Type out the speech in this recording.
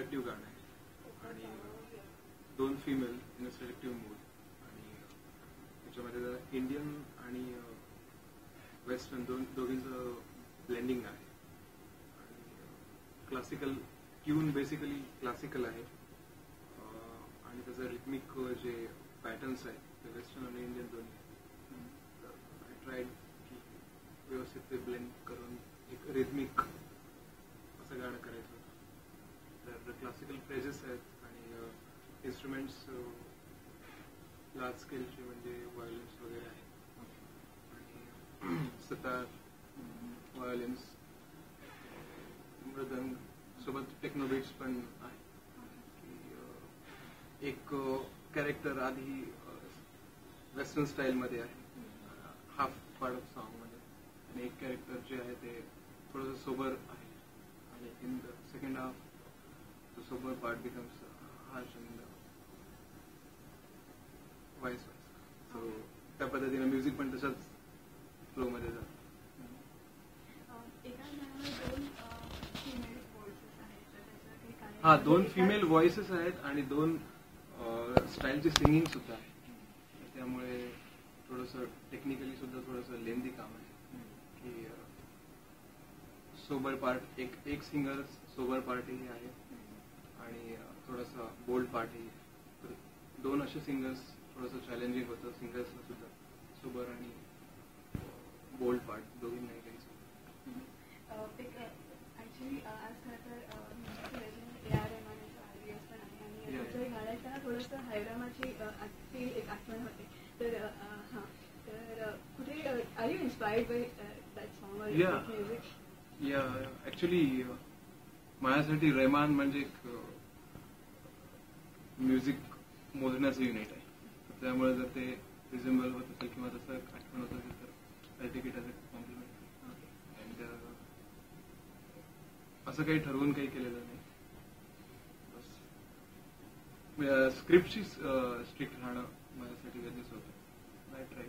सेडक्टिव्ह गाणं आहे आणि 2 फिमेल इन अ सेडक्टिव्ह मूड आणि त्याच्यामध्ये जरा इंडियन आणि वेस्टर्न दोघींचं ब्लेंडिंग आहे आणि क्लासिकल ट्यून बेसिकली क्लासिकल आहे आणि त्याचं रिथमिक जे पॅटर्न्स आहेत ते वेस्टर्न आणि इंडियन दोन्ही आय ट्राईड की व्यवस्थित ते ब्लेंड करून एक रिथमिक असं गाणं करायचं होतं. तर क्लासिकल फ्रेजेस आहेत आणि इन्स्ट्रुमेंट्स लार्ज स्केलचे म्हणजे व्हायोलिन्स वगैरे आहेत आणि सतार, व्हायोलिन्स, मृदंग सोबत टेक्नोबीट्स पण आहे. एक कॅरेक्टर आधी वेस्टर्न स्टाईलमध्ये आहे हाफ पार्ट ऑफ सॉन्ग मध्ये आणि एक कॅरेक्टर जे आहे ते थोडंसं सोबर आहे आणि in the second half the sober part becomes harsh and vice versa. So त्या पद्धतीने म्युझिक पण तशाच फ्लो मध्ये जातं. हा 2 फिमेल व्हॉइसेस आहेत आणि 2 स्टाईलची सिंगिंग सुद्धा आहे. त्यामुळे थोडंसं टेक्निकली सुद्धा थोडंसं लेंदी काम आहे की सोबर पार्ट एक सिंगर सोबर पार्टही आहे आणि थोडासा बोल्ड पार्टही आहे. 2 असे सिंगर्स थोडंसं चॅलेंजिंग होतं सिंगर्सला सुद्धा सोबर आणि बोल्ड पार्ट दोघींनाही काही थोडंसं हैरामाची ती एक आठवण होते. तर हां तर कुठे are you inspired by that song or music? या ऍक्च्युली माझ्यासाठी रहमान म्हणजे एक म्युझिक मोजण्याचं युनिट आहे. त्यामुळे जर ते रिझेंबल होत असेल किंवा तसं आठवण होत असेल तर I take it as a compliment. And असं काही ठरवून काही केलेलं नाही. स्क्रिप्टची स्ट्रिक्ट राहणं माझ्यासाठी गरजेचं होतं. I try.